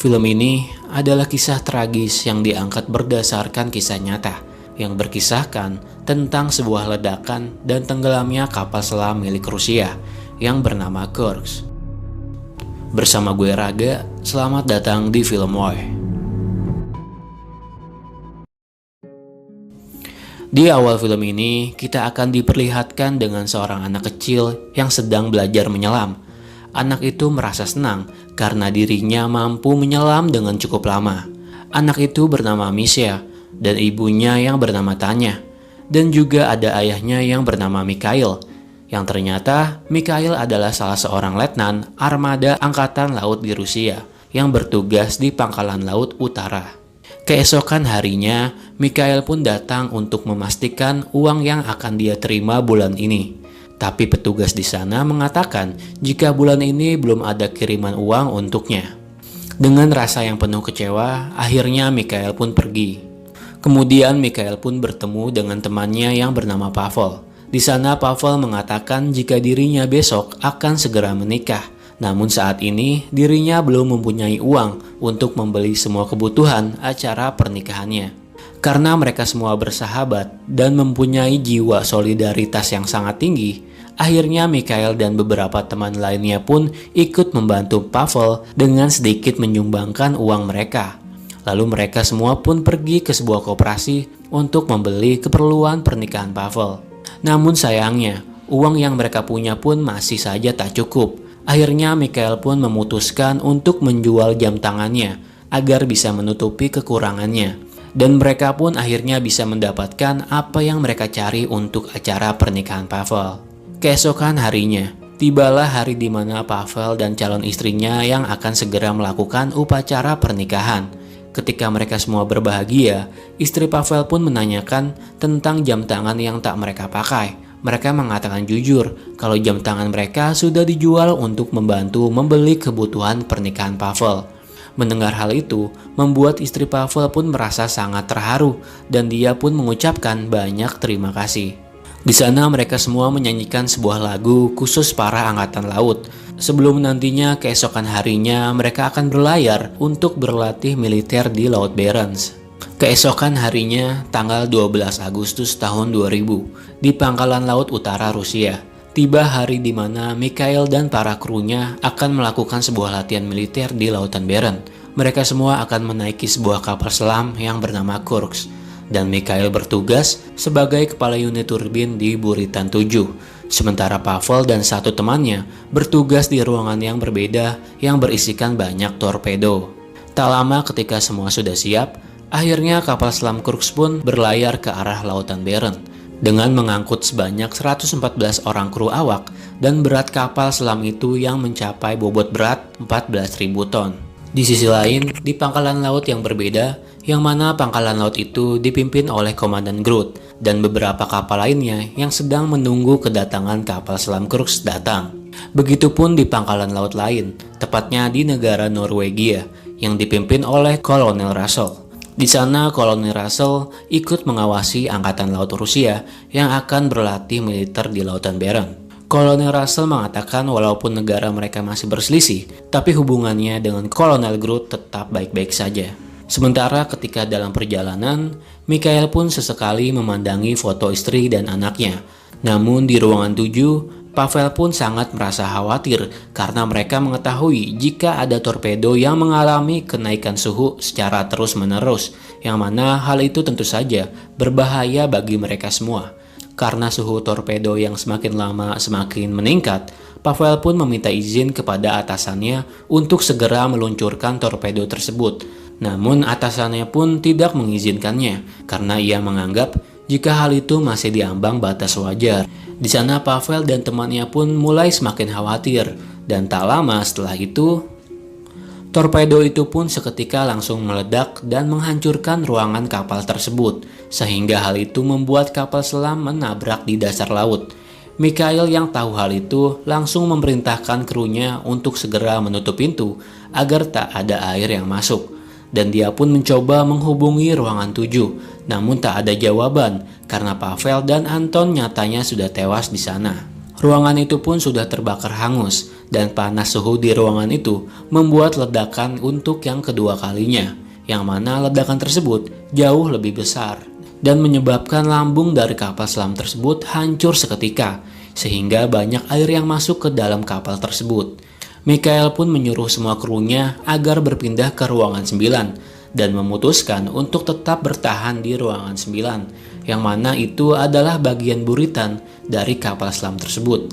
Film ini adalah kisah tragis yang diangkat berdasarkan kisah nyata yang berkisahkan tentang sebuah ledakan dan tenggelamnya kapal selam milik Rusia yang bernama Kursk. Bersama gue Raga, selamat datang di Film Woy. Di awal film ini, kita akan diperlihatkan dengan seorang anak kecil yang sedang belajar menyelam. Anak itu merasa senang karena dirinya mampu menyelam dengan cukup lama. Anak itu bernama Misha dan ibunya yang bernama Tanya. Dan juga ada ayahnya yang bernama Mikhail. Yang ternyata Mikhail adalah salah seorang letnan armada angkatan laut di Rusia yang bertugas di Pangkalan Laut Utara. Keesokan harinya, Mikhail pun datang untuk memastikan uang yang akan dia terima bulan ini. Tapi petugas di sana mengatakan jika bulan ini belum ada kiriman uang untuknya. Dengan rasa yang penuh kecewa, akhirnya Mikhail pun pergi. Kemudian Mikhail pun bertemu dengan temannya yang bernama Pavel. Di sana Pavel mengatakan jika dirinya besok akan segera menikah. Namun saat ini dirinya belum mempunyai uang untuk membeli semua kebutuhan acara pernikahannya. Karena mereka semua bersahabat dan mempunyai jiwa solidaritas yang sangat tinggi, akhirnya Mikhail dan beberapa teman lainnya pun ikut membantu Pavel dengan sedikit menyumbangkan uang mereka. Lalu mereka semua pun pergi ke sebuah koperasi untuk membeli keperluan pernikahan Pavel. Namun sayangnya, uang yang mereka punya pun masih saja tak cukup. Akhirnya Mikhail pun memutuskan untuk menjual jam tangannya agar bisa menutupi kekurangannya. Dan mereka pun akhirnya bisa mendapatkan apa yang mereka cari untuk acara pernikahan Pavel. Keesokan harinya, tibalah hari di mana Pavel dan calon istrinya yang akan segera melakukan upacara pernikahan. Ketika mereka semua berbahagia, istri Pavel pun menanyakan tentang jam tangan yang tak mereka pakai. Mereka mengatakan jujur kalau jam tangan mereka sudah dijual untuk membantu membeli kebutuhan pernikahan Pavel. Mendengar hal itu, membuat istri Pavel pun merasa sangat terharu dan dia pun mengucapkan banyak terima kasih. Di sana mereka semua menyanyikan sebuah lagu khusus para angkatan laut. Sebelum nantinya keesokan harinya mereka akan berlayar untuk berlatih militer di Laut Barents. Keesokan harinya, tanggal 12 Agustus tahun 2000, di Pangkalan Laut Utara Rusia, tiba hari di mana Mikhail dan para krunya akan melakukan sebuah latihan militer di Lautan Barents. Mereka semua akan menaiki sebuah kapal selam yang bernama Kursk, dan Mikhail bertugas sebagai kepala unit turbin di Buritan 7. Sementara Pavel dan satu temannya bertugas di ruangan yang berbeda yang berisikan banyak torpedo. Tak lama ketika semua sudah siap, akhirnya kapal selam Kursk pun berlayar ke arah Lautan Barents dengan mengangkut sebanyak 114 orang kru awak dan berat kapal selam itu yang mencapai bobot berat 14.000 ton. Di sisi lain, di pangkalan laut yang berbeda, yang mana pangkalan laut itu dipimpin oleh Komandan Groot dan beberapa kapal lainnya yang sedang menunggu kedatangan kapal selam Kursk datang. Begitupun di pangkalan laut lain, tepatnya di negara Norwegia, yang dipimpin oleh Kolonel Russell. Di sana Kolonel Russell ikut mengawasi angkatan laut Rusia yang akan berlatih militer di Lautan Barents. Kolonel Russell mengatakan walaupun negara mereka masih berselisih, tapi hubungannya dengan Kolonel Groot tetap baik-baik saja. Sementara ketika dalam perjalanan, Mikhail pun sesekali memandangi foto istri dan anaknya. Namun di ruangan 7, Pavel pun sangat merasa khawatir karena mereka mengetahui jika ada torpedo yang mengalami kenaikan suhu secara terus-menerus, yang mana hal itu tentu saja berbahaya bagi mereka semua. Karena suhu torpedo yang semakin lama semakin meningkat, Pavel pun meminta izin kepada atasannya untuk segera meluncurkan torpedo tersebut. Namun atasannya pun tidak mengizinkannya karena ia menganggap jika hal itu masih diambang batas wajar. Di sana Pavel dan temannya pun mulai semakin khawatir dan tak lama setelah itu, torpedo itu pun seketika langsung meledak dan menghancurkan ruangan kapal tersebut, sehingga hal itu membuat kapal selam menabrak di dasar laut. Mikhail yang tahu hal itu langsung memerintahkan krunya untuk segera menutup pintu agar tak ada air yang masuk. Dan dia pun mencoba menghubungi ruangan 7, namun tak ada jawaban karena Pavel dan Anton nyatanya sudah tewas di sana. Ruangan itu pun sudah terbakar hangus, dan panas suhu di ruangan itu membuat ledakan untuk yang kedua kalinya, yang mana ledakan tersebut jauh lebih besar dan menyebabkan lambung dari kapal selam tersebut hancur seketika, sehingga banyak air yang masuk ke dalam kapal tersebut. Mikhail pun menyuruh semua krunya agar berpindah ke ruangan 9 dan memutuskan untuk tetap bertahan di ruangan 9, yang mana itu adalah bagian buritan dari kapal selam tersebut.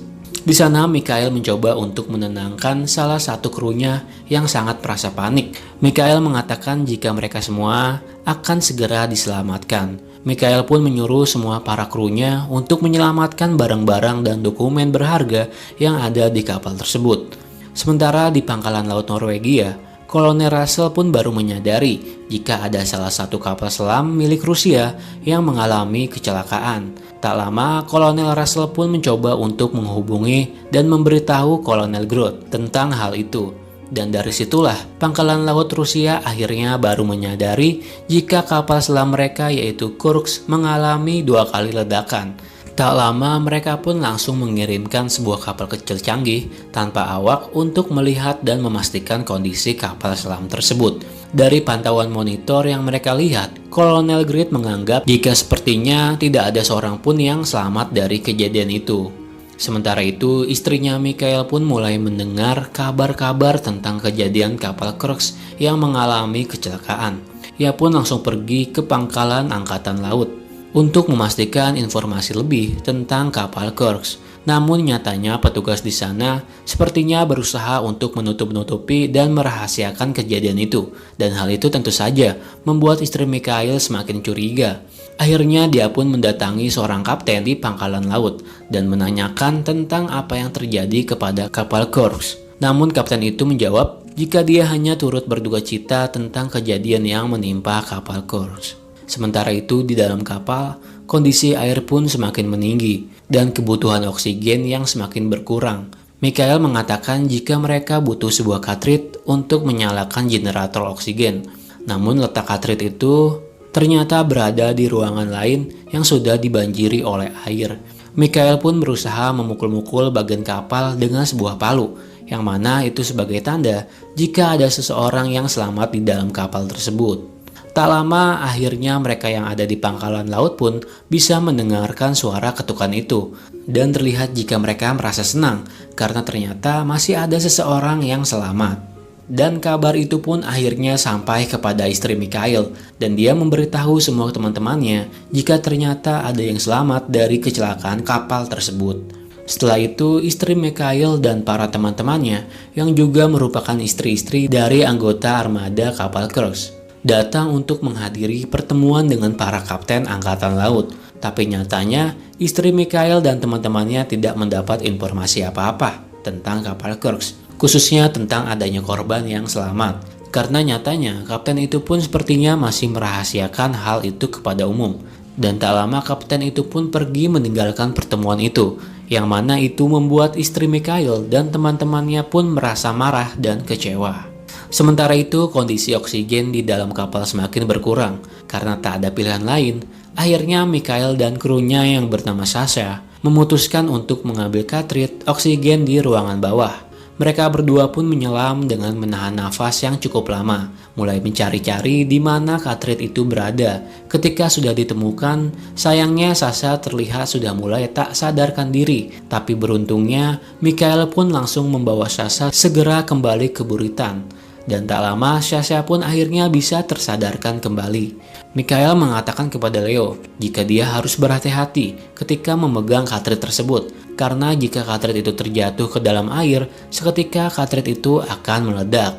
Di sana Mikhail mencoba untuk menenangkan salah satu krunya yang sangat merasa panik. Mikhail mengatakan jika mereka semua akan segera diselamatkan. Mikhail pun menyuruh semua para krunya untuk menyelamatkan barang-barang dan dokumen berharga yang ada di kapal tersebut. Sementara di pangkalan laut Norwegia, Kolonel Russell pun baru menyadari jika ada salah satu kapal selam milik Rusia yang mengalami kecelakaan. Tak lama, Kolonel Russell pun mencoba untuk menghubungi dan memberitahu Kolonel Groth tentang hal itu. Dan dari situlah, pangkalan laut Rusia akhirnya baru menyadari jika kapal selam mereka yaitu Kursk mengalami 2 kali ledakan. Tak lama mereka pun langsung mengirimkan sebuah kapal kecil canggih tanpa awak untuk melihat dan memastikan kondisi kapal selam tersebut. Dari pantauan monitor yang mereka lihat, Kolonel Groth menganggap jika sepertinya tidak ada seorang pun yang selamat dari kejadian itu. Sementara itu, istrinya Mikhail pun mulai mendengar kabar-kabar tentang kejadian kapal Kursk yang mengalami kecelakaan. Ia pun langsung pergi ke pangkalan angkatan laut untuk memastikan informasi lebih tentang kapal Kursk. Namun nyatanya petugas di sana sepertinya berusaha untuk menutup-nutupi dan merahasiakan kejadian itu. Dan hal itu tentu saja membuat istri Mikhail semakin curiga. Akhirnya dia pun mendatangi seorang kapten di pangkalan laut dan menanyakan tentang apa yang terjadi kepada kapal Kursk. Namun kapten itu menjawab jika dia hanya turut berduka cita tentang kejadian yang menimpa kapal Kursk. Sementara itu di dalam kapal, kondisi air pun semakin meninggi dan kebutuhan oksigen yang semakin berkurang. Mikhail mengatakan jika mereka butuh sebuah katrit untuk menyalakan generator oksigen. Namun letak katrit itu ternyata berada di ruangan lain yang sudah dibanjiri oleh air. Mikhail pun berusaha memukul-mukul bagian kapal dengan sebuah palu, yang mana itu sebagai tanda jika ada seseorang yang selamat di dalam kapal tersebut. Tak lama akhirnya mereka yang ada di pangkalan laut pun bisa mendengarkan suara ketukan itu. Dan terlihat jika mereka merasa senang karena ternyata masih ada seseorang yang selamat. Dan kabar itu pun akhirnya sampai kepada istri Mikhail dan dia memberitahu semua teman-temannya jika ternyata ada yang selamat dari kecelakaan kapal tersebut. Setelah itu istri Mikhail dan para teman-temannya yang juga merupakan istri-istri dari anggota armada kapal Kursk datang untuk menghadiri pertemuan dengan para kapten angkatan laut. Tapi nyatanya istri Mikhail dan teman-temannya tidak mendapat informasi apa-apa tentang kapal Kursk, khususnya tentang adanya korban yang selamat. Karena nyatanya kapten itu pun sepertinya masih merahasiakan hal itu kepada umum. Dan tak lama kapten itu pun pergi meninggalkan pertemuan itu, yang mana itu membuat istri Mikhail dan teman-temannya pun merasa marah dan kecewa. Sementara itu kondisi oksigen di dalam kapal semakin berkurang karena tak ada pilihan lain. Akhirnya Mikhail dan krunya yang bernama Sasha memutuskan untuk mengambil katrit oksigen di ruangan bawah. Mereka berdua pun menyelam dengan menahan nafas yang cukup lama, mulai mencari-cari di mana katrit itu berada. Ketika sudah ditemukan, sayangnya Sasha terlihat sudah mulai tak sadarkan diri. Tapi beruntungnya, Mikhail pun langsung membawa Sasha segera kembali ke buritan. Dan tak lama, Sasha pun akhirnya bisa tersadarkan kembali. Mikhail mengatakan kepada Leo jika dia harus berhati-hati ketika memegang katrit tersebut, karena jika katrit itu terjatuh ke dalam air, seketika katrit itu akan meledak.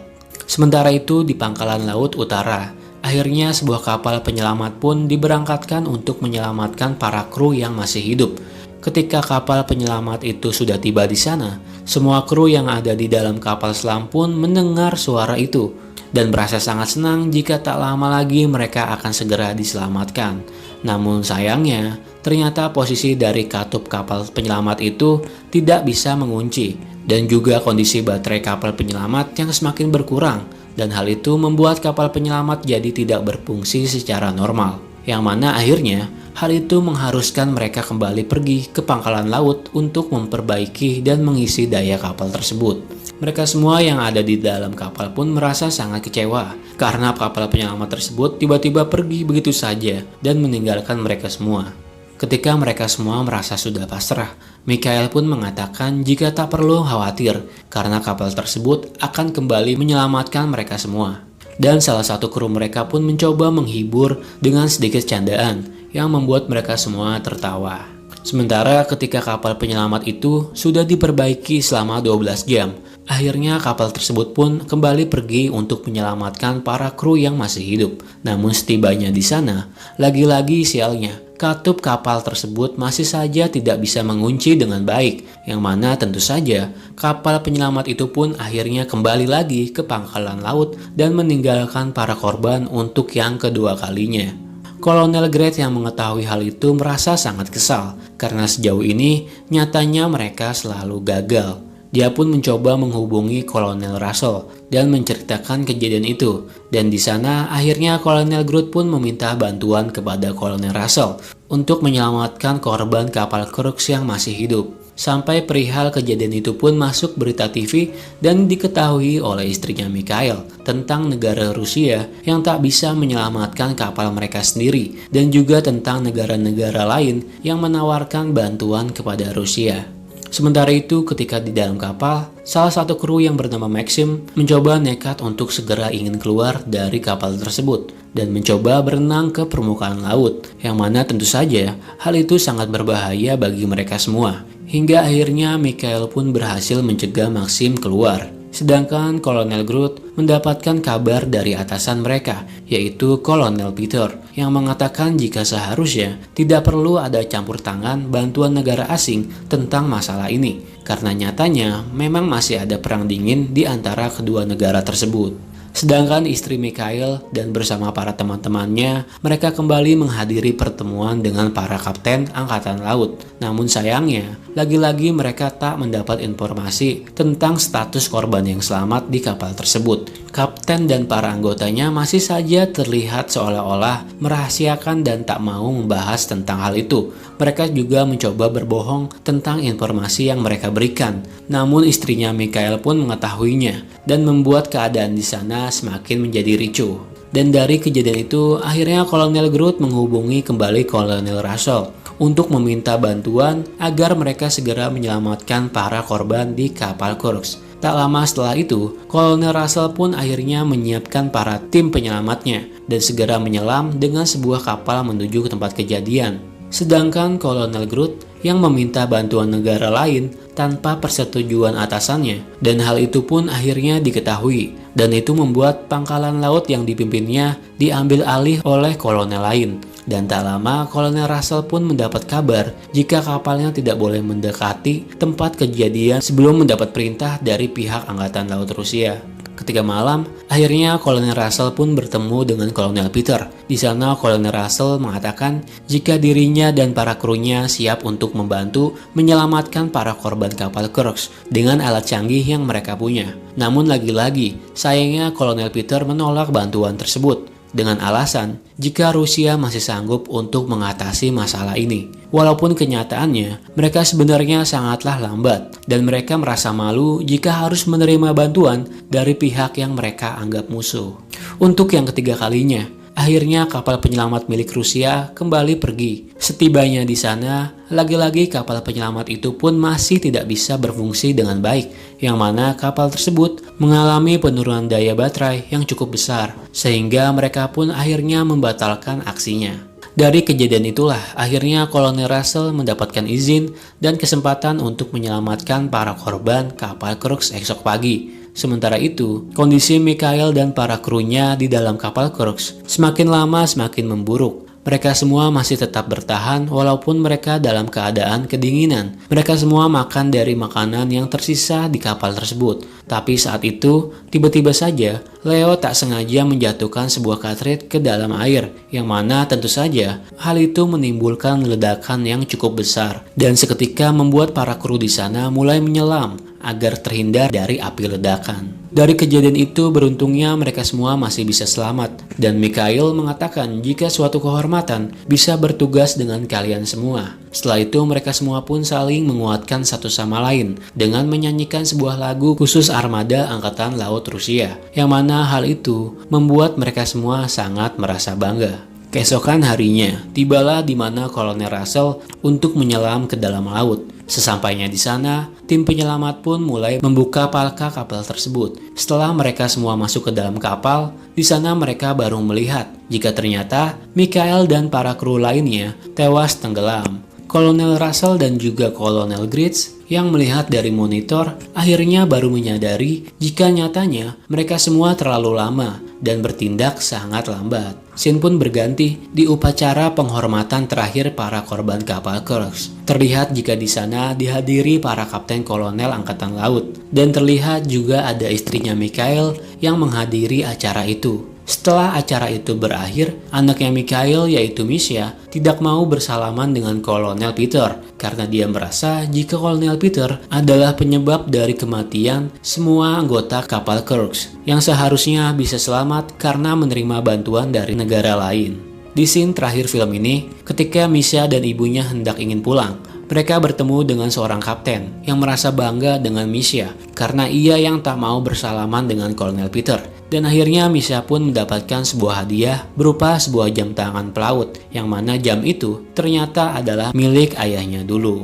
Sementara itu di pangkalan laut utara, akhirnya sebuah kapal penyelamat pun diberangkatkan untuk menyelamatkan para kru yang masih hidup. Ketika kapal penyelamat itu sudah tiba di sana, semua kru yang ada di dalam kapal selam pun mendengar suara itu dan merasa sangat senang jika tak lama lagi mereka akan segera diselamatkan. Namun sayangnya, ternyata posisi dari katup kapal penyelamat itu tidak bisa mengunci dan juga kondisi baterai kapal penyelamat yang semakin berkurang dan hal itu membuat kapal penyelamat jadi tidak berfungsi secara normal. yang mana akhirnya hal itu mengharuskan mereka kembali pergi ke pangkalan laut untuk memperbaiki dan mengisi daya kapal tersebut. Mereka semua yang ada di dalam kapal pun merasa sangat kecewa karena kapal penyelamat tersebut tiba-tiba pergi begitu saja dan meninggalkan mereka semua. Ketika mereka semua merasa sudah pasrah, Mikhail pun mengatakan jika tak perlu khawatir karena kapal tersebut akan kembali menyelamatkan mereka semua. Dan salah satu kru mereka pun mencoba menghibur dengan sedikit candaan yang membuat mereka semua tertawa. Sementara ketika kapal penyelamat itu sudah diperbaiki selama 12 jam, akhirnya kapal tersebut pun kembali pergi untuk menyelamatkan para kru yang masih hidup. Namun setibanya di sana, lagi-lagi sialnya, katup kapal tersebut masih saja tidak bisa mengunci dengan baik, yang mana tentu saja kapal penyelamat itu pun akhirnya kembali lagi ke pangkalan laut dan meninggalkan para korban untuk yang kedua kalinya. Kolonel Grant yang mengetahui hal itu merasa sangat kesal karena sejauh ini nyatanya mereka selalu gagal. Dia pun mencoba menghubungi Kolonel Russell dan menceritakan kejadian itu. Dan di sana akhirnya Kolonel Grant pun meminta bantuan kepada Kolonel Russell untuk menyelamatkan korban kapal Crux yang masih hidup. Sampai perihal kejadian itu pun masuk berita TV dan diketahui oleh istrinya Mikhail tentang negara Rusia yang tak bisa menyelamatkan kapal mereka sendiri dan juga tentang negara-negara lain yang menawarkan bantuan kepada Rusia. Sementara itu, ketika di dalam kapal, salah satu kru yang bernama Maxim mencoba nekat untuk segera ingin keluar dari kapal tersebut dan mencoba berenang ke permukaan laut, yang mana tentu saja hal itu sangat berbahaya bagi mereka semua. Hingga akhirnya Mikhail pun berhasil mencegah Maxim keluar. Sedangkan Kolonel Grant mendapatkan kabar dari atasan mereka, yaitu Kolonel Peter, yang mengatakan jika seharusnya tidak perlu ada campur tangan bantuan negara asing tentang masalah ini, karena nyatanya memang masih ada perang dingin di antara kedua negara tersebut. Sedangkan istri Mikhail dan bersama para teman-temannya, mereka kembali menghadiri pertemuan dengan para kapten angkatan laut. Namun sayangnya, lagi-lagi mereka tak mendapat informasi tentang status korban yang selamat di kapal tersebut. Kapten dan para anggotanya masih saja terlihat seolah-olah merahasiakan dan tak mau membahas tentang hal itu. Mereka juga mencoba berbohong tentang informasi yang mereka berikan. Namun istrinya Mikhail pun mengetahuinya dan membuat keadaan di sana semakin menjadi ricuh. Dan dari kejadian itu, akhirnya Kolonel Grant menghubungi kembali Kolonel Russell untuk meminta bantuan agar mereka segera menyelamatkan para korban di kapal Crux. Tak lama setelah itu, Kolonel Russell pun akhirnya menyiapkan para tim penyelamatnya dan segera menyelam dengan sebuah kapal menuju ke tempat kejadian. Sedangkan Kolonel Grant yang meminta bantuan negara lain tanpa persetujuan atasannya, dan hal itu pun akhirnya diketahui, dan itu membuat pangkalan laut yang dipimpinnya diambil alih oleh kolonel lain. Dan tak lama Kolonel Russell pun mendapat kabar jika kapalnya tidak boleh mendekati tempat kejadian sebelum mendapat perintah dari pihak Angkatan Laut Rusia. Ketika malam, akhirnya Kolonel Russell pun bertemu dengan Kolonel Peter. Di sana Kolonel Russell mengatakan jika dirinya dan para krunya siap untuk membantu menyelamatkan para korban kapal Crux dengan alat canggih yang mereka punya. Namun lagi-lagi, sayangnya Kolonel Peter menolak bantuan tersebut dengan alasan jika Rusia masih sanggup untuk mengatasi masalah ini. Walaupun kenyataannya mereka sebenarnya sangatlah lambat dan mereka merasa malu jika harus menerima bantuan dari pihak yang mereka anggap musuh. Untuk yang ketiga kalinya, akhirnya kapal penyelamat milik Rusia kembali pergi. Setibanya di sana, lagi-lagi kapal penyelamat itu pun masih tidak bisa berfungsi dengan baik, yang mana kapal tersebut mengalami penurunan daya baterai yang cukup besar, sehingga mereka pun akhirnya membatalkan aksinya. Dari kejadian itulah akhirnya Kolonel Russell mendapatkan izin dan kesempatan untuk menyelamatkan para korban kapal Crux esok pagi. Sementara itu, kondisi Mikhail dan para krunya di dalam kapal Crux semakin lama semakin memburuk. Mereka semua masih tetap bertahan walaupun mereka dalam keadaan kedinginan. Mereka semua makan dari makanan yang tersisa di kapal tersebut. Tapi saat itu, tiba-tiba saja Leo tak sengaja menjatuhkan sebuah cartridge ke dalam air, yang mana tentu saja hal itu menimbulkan ledakan yang cukup besar dan seketika membuat para kru di sana mulai menyelam agar terhindar dari api ledakan. Dari kejadian itu beruntungnya mereka semua masih bisa selamat, dan Mikhail mengatakan jika suatu kehormatan bisa bertugas dengan kalian semua. Setelah itu mereka semua pun saling menguatkan satu sama lain dengan menyanyikan sebuah lagu khusus armada Angkatan Laut Rusia, yang mana hal itu membuat mereka semua sangat merasa bangga. Keesokan harinya, tibalah di mana Kolonel Russell untuk menyelam ke dalam laut. Sesampainya di sana, tim penyelamat pun mulai membuka palka kapal tersebut. Setelah mereka semua masuk ke dalam kapal, di sana mereka baru melihat jika ternyata Mikhail dan para kru lainnya tewas tenggelam. Kolonel Russell dan juga Kolonel Gritz yang melihat dari monitor akhirnya baru menyadari jika nyatanya mereka semua terlalu lama dan bertindak sangat lambat. Scene pun berganti di upacara penghormatan terakhir para korban kapal Kursk. Terlihat jika di sana dihadiri para kapten kolonel angkatan laut, dan terlihat juga ada istrinya Mikhail yang menghadiri acara itu. Setelah acara itu berakhir, anaknya Mikhail yaitu Misha tidak mau bersalaman dengan Kolonel Peter karena dia merasa jika Kolonel Peter adalah penyebab dari kematian semua anggota kapal Kursk yang seharusnya bisa selamat karena menerima bantuan dari negara lain. Di scene terakhir film ini, ketika Misha dan ibunya hendak ingin pulang, mereka bertemu dengan seorang kapten yang merasa bangga dengan Misha karena ia yang tak mau bersalaman dengan Kolonel Peter. Dan akhirnya Misha pun mendapatkan sebuah hadiah berupa sebuah jam tangan pelaut yang mana jam itu ternyata adalah milik ayahnya dulu.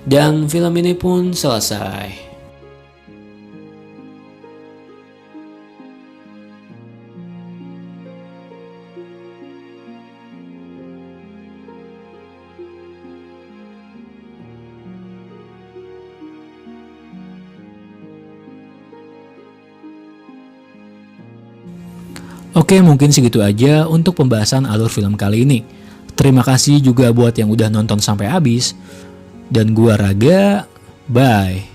Dan film ini pun selesai. Oke, mungkin segitu aja untuk pembahasan alur film kali ini. Terima kasih juga buat yang udah nonton sampai habis. Dan gua Raga, bye.